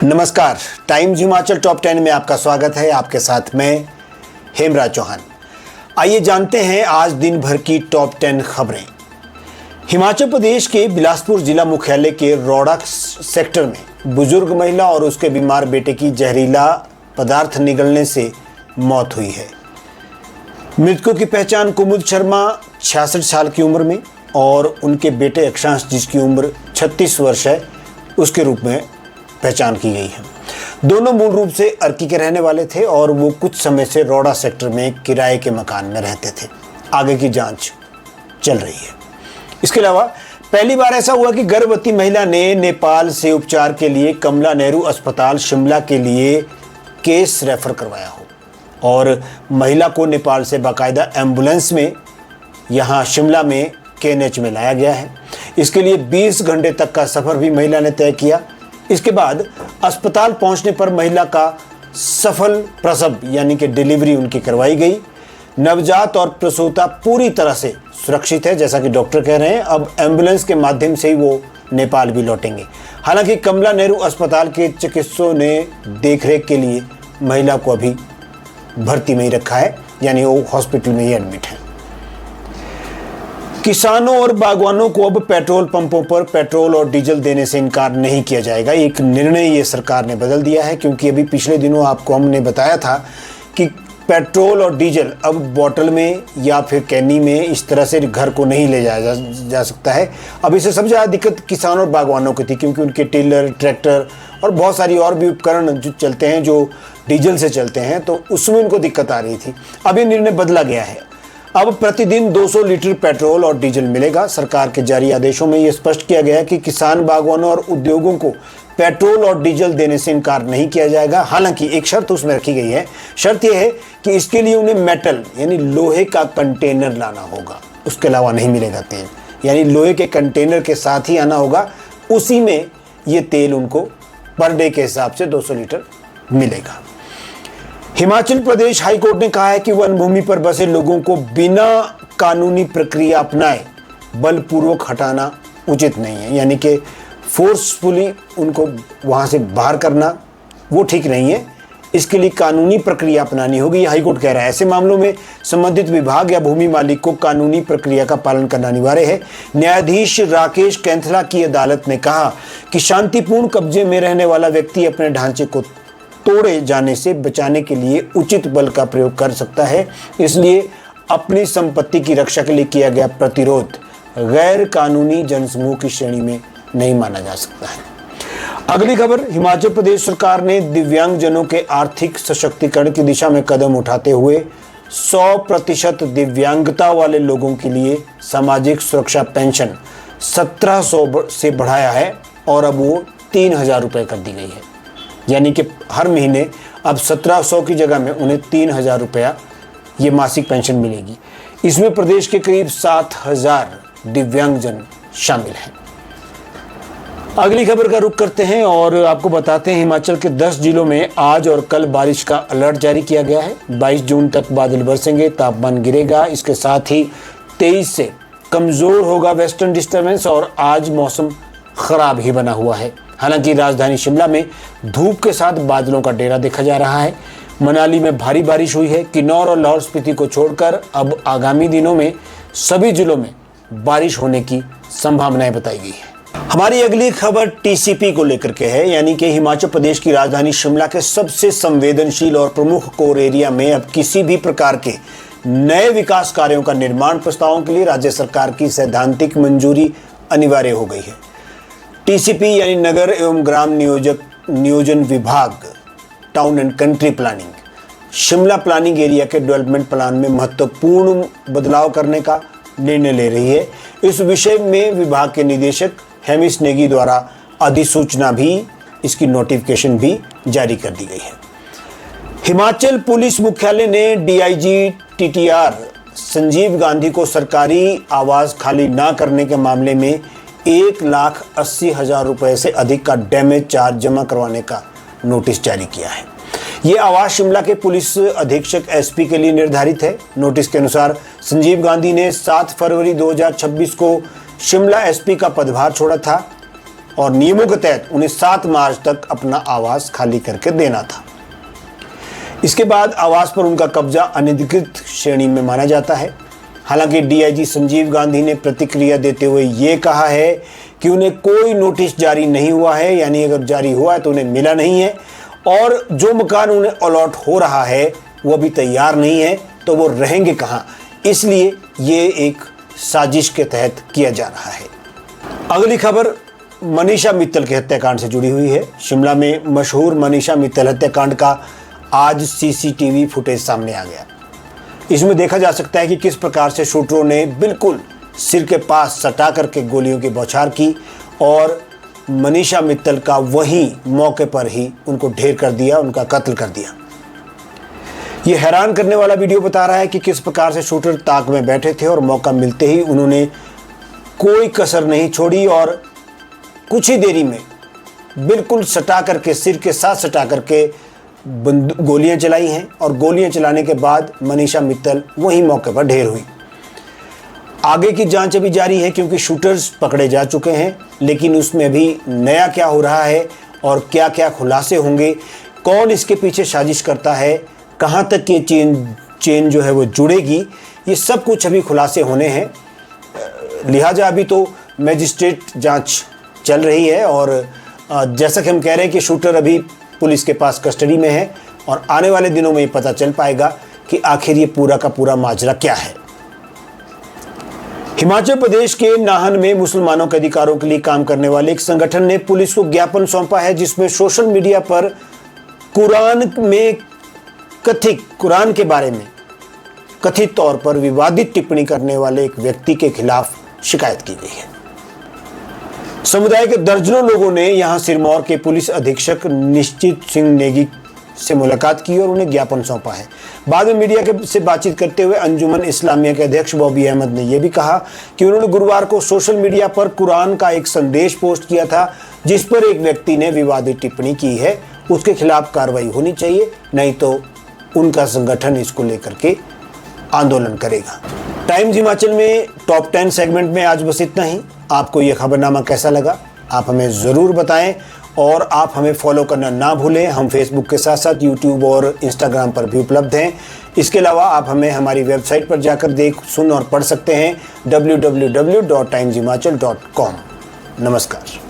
नमस्कार, times Himachal top 10 में आपका स्वागत है। आपके साथ मैं हेमराज चौहान। आइए जानते हैं आज दिन भर की टॉप 10 खबरें। हिमाचल प्रदेश के बिलासपुर जिला मुख्यालय के रोड़ा सेक्टर में बुजुर्ग महिला और उसके बीमार बेटे की जहरीला पदार्थ निगलने से मौत हुई है। मृतकों की पहचान कुमुद शर्मा 66 साल की उम्र में और उनके बेटे अक्षांश जिसकी उम्र 36 वर्ष है उसके रूप में पहचान की गई है। दोनों मूल रूप से अर्की के रहने वाले थे और वो कुछ समय से रोड़ा सेक्टर में किराए के मकान में रहते थे। आगे की जांच चल रही है। इसके अलावा पहली बार ऐसा हुआ कि गर्भवती महिला ने नेपाल से उपचार के लिए कमला नेहरू अस्पताल शिमला के लिए केस रेफर करवाया हो और महिला को नेपाल से बाकायदा एम्बुलेंस में यहाँ शिमला में KNH में लाया गया है। इसके लिए 20 घंटे तक का सफ़र भी महिला ने तय किया। इसके बाद अस्पताल पहुंचने पर महिला का सफल प्रसव यानी कि डिलीवरी उनकी करवाई गई। नवजात और प्रसूता पूरी तरह से सुरक्षित है, जैसा कि डॉक्टर कह रहे हैं। अब एम्बुलेंस के माध्यम से ही वो नेपाल भी लौटेंगे। हालांकि कमला नेहरू अस्पताल के चिकित्सकों ने देखरेख के लिए महिला को अभी भर्ती में ही रखा है, यानी वो हॉस्पिटल में ही एडमिट है। किसानों और बागवानों को अब पेट्रोल पंपों पर पेट्रोल और डीजल देने से इनकार नहीं किया जाएगा। एक निर्णय ये सरकार ने बदल दिया है, क्योंकि अभी पिछले दिनों आपको हमने बताया था कि पेट्रोल और डीजल अब बोतल में या फिर कैनी में इस तरह से घर को नहीं ले जाया जा सकता है। अब इससे सबसे ज़्यादा दिक्कत किसानों और बागवानों की थी, क्योंकि उनके टिलर, ट्रैक्टर और बहुत सारी और भी उपकरण जो चलते हैं जो डीजल से चलते हैं, तो उसमें उनको दिक्कत आ रही थी। अब ये निर्णय बदला गया है। अब प्रतिदिन 200 लीटर पेट्रोल और डीजल मिलेगा। सरकार के जारी आदेशों में यह स्पष्ट किया गया है कि किसान, बागवानों और उद्योगों को पेट्रोल और डीजल देने से इनकार नहीं किया जाएगा। हालांकि एक शर्त उसमें रखी गई है। शर्त यह है कि इसके लिए उन्हें मेटल यानी लोहे का कंटेनर लाना होगा, उसके अलावा नहीं मिलेगा तेल। यानी लोहे के कंटेनर के साथ ही आना होगा, उसी में ये तेल उनको पर डे के हिसाब से 200 लीटर मिलेगा। हिमाचल प्रदेश हाईकोर्ट ने कहा है कि वन भूमि पर बसे लोगों को बिना कानूनी प्रक्रिया अपनाए बलपूर्वक हटाना उचित नहीं है। यानी कि फोर्सफुली उनको वहां से बाहर करना वो ठीक नहीं है। इसके लिए कानूनी प्रक्रिया अपनानी होगी, हाईकोर्ट कह रहा है। ऐसे मामलों में संबंधित विभाग या भूमि मालिक को कानूनी प्रक्रिया का पालन करना अनिवार्य है। न्यायाधीश राकेश कैंथला की अदालत ने कहा कि शांतिपूर्ण कब्जे में रहने वाला व्यक्ति अपने ढांचे को तोड़े जाने से बचाने के लिए उचित बल का प्रयोग कर सकता है। इसलिए अपनी संपत्ति की रक्षा के लिए किया गया प्रतिरोध गैर कानूनी जनसमूह की श्रेणी में नहीं माना जा सकता है। अगली खबर, हिमाचल प्रदेश सरकार ने दिव्यांगजनों के आर्थिक सशक्तिकरण की दिशा में कदम उठाते हुए 100% दिव्यांगता वाले लोगों के लिए सामाजिक सुरक्षा पेंशन 1700 से बढ़ाया है और अब वो 3000 रुपये कर दी गई है। यानी कि हर महीने अब 1700 की जगह में उन्हें 3000 रुपया ये मासिक पेंशन मिलेगी। इसमें प्रदेश के करीब 7000 दिव्यांगजन शामिल हैं। अगली खबर का रुख करते हैं और आपको बताते हैं हिमाचल के 10 जिलों में आज और कल बारिश का अलर्ट जारी किया गया है। 22 जून तक बादल बरसेंगे, तापमान गिरेगा। इसके साथ ही 23 से कमज़ोर होगा वेस्टर्न डिस्टर्बेंस और आज मौसम खराब ही बना हुआ है। हालांकि राजधानी शिमला में धूप के साथ बादलों का डेरा देखा जा रहा है। मनाली में भारी बारिश हुई है। किन्नौर और लाहौल स्पीति को छोड़कर अब आगामी दिनों में सभी जिलों में बारिश होने की संभावनाएं बताई गई है। हमारी अगली खबर TCP को लेकर के है, यानी कि हिमाचल प्रदेश की राजधानी शिमला के सबसे संवेदनशील और प्रमुख कोर एरिया में अब किसी भी प्रकार के नए विकास कार्यों का निर्माण प्रस्तावों के लिए राज्य सरकार की सैद्धांतिक मंजूरी अनिवार्य हो गई है। TCP यानी नगर एवं ग्राम नियोजन विभाग, town and country planning, Shimla planning area के डेवलपमेंट प्लान में महत्वपूर्ण बदलाव करने का निर्णय ले रही है। इस विषय में विभाग के निदेशक हेमिस नेगी द्वारा अधिसूचना भी, इसकी नोटिफिकेशन भी जारी कर दी गई है। हिमाचल पुलिस मुख्यालय ने DIG TTR संजीव गांधी को सरकारी आवास खाली ना करने के मामले में 1,80,000 रुपये से अधिक का डैमेज चार्ज जमा करवाने का नोटिस जारी किया है। ये आवास शिमला के पुलिस अधीक्षक SP के लिए निर्धारित है। नोटिस के अनुसार संजीव गांधी ने 7 फरवरी 2026 को शिमला SP का पदभार छोड़ा था और नियमों के तहत उन्हें 7 मार्च तक अपना आवास खाली करके देना था। इसके बाद आवास पर उनका कब्जा अनधिकृत श्रेणी में माना जाता है। हालांकि डीआईजी संजीव गांधी ने प्रतिक्रिया देते हुए ये कहा है कि उन्हें कोई नोटिस जारी नहीं हुआ है, यानी अगर जारी हुआ है तो उन्हें मिला नहीं है, और जो मकान उन्हें अलॉट हो रहा है वो अभी तैयार नहीं है, तो वो रहेंगे कहाँ। इसलिए ये एक साजिश के तहत किया जा रहा है। अगली खबर मनीषा मित्तल के हत्याकांड से जुड़ी हुई है। शिमला में मशहूर मनीषा मित्तल हत्याकांड का आज सीसीटीवी फुटेज सामने आ गया। इसमें देखा जा सकता है कि किस प्रकार से शूटरों ने बिल्कुल सिर के पास सटा करके गोलियों की बौछार की और मनीषा मित्तल का वहीं मौके पर ही उनको ढेर कर दिया, उनका कत्ल कर दिया। ये हैरान करने वाला वीडियो बता रहा है कि किस प्रकार से शूटर ताक में बैठे थे और मौका मिलते ही उन्होंने कोई कसर नहीं छोड़ी और कुछ ही देरी में बिल्कुल सटा करके, सिर के साथ सटा करके गोलियां चलाई हैं और गोलियां चलाने के बाद मनीषा मित्तल वहीं मौके पर ढेर हुई। आगे की जांच अभी जारी है क्योंकि शूटर्स पकड़े जा चुके हैं, लेकिन उसमें अभी नया क्या हो रहा है और क्या क्या खुलासे होंगे, कौन इसके पीछे साजिश करता है, कहाँ तक ये चेन जो है वो जुड़ेगी, ये सब कुछ अभी खुलासे होने हैं। लिहाजा अभी तो मैजिस्ट्रेट जांच चल रही है और जैसा कि हम कह रहे हैं कि शूटर अभी पुलिस के पास कस्टडी में है और आने वाले दिनों में ये पता चल पाएगा कि आखिर ये पूरा का पूरा माजरा क्या है। हिमाचल प्रदेश के नाहन में मुसलमानों के अधिकारों के लिए काम करने वाले एक संगठन ने पुलिस को ज्ञापन सौंपा है, जिसमें सोशल मीडिया पर कुरान के बारे में कथित तौर पर विवादित टिप्पणी करने वाले एक व्यक्ति के खिलाफ शिकायत की गई है। समुदाय के दर्जनों लोगों ने यहां सिरमौर के पुलिस अधीक्षक निश्चित सिंह नेगी से मुलाकात की और उन्हें ज्ञापन सौंपा है। बाद में मीडिया से बातचीत करते हुए अंजुमन इस्लामिया के अध्यक्ष बॉबी अहमद ने यह भी कहा कि उन्होंने गुरुवार को सोशल मीडिया पर कुरान का एक संदेश पोस्ट किया था, जिस पर एक व्यक्ति ने विवादित टिप्पणी की है। उसके खिलाफ कार्रवाई होनी चाहिए, नहीं तो उनका संगठन इसको लेकर के आंदोलन करेगा। टाइम्स हिमाचल में टॉप 10 सेगमेंट में आज बस इतना ही। आपको यह खबरनामा कैसा लगा आप हमें ज़रूर बताएं और आप हमें फॉलो करना ना भूलें। हम फेसबुक के साथ साथ यूट्यूब और इंस्टाग्राम पर भी उपलब्ध हैं। इसके अलावा आप हमें हमारी वेबसाइट पर जाकर देख, सुन और पढ़ सकते हैं www.timeshimachal.com। नमस्कार।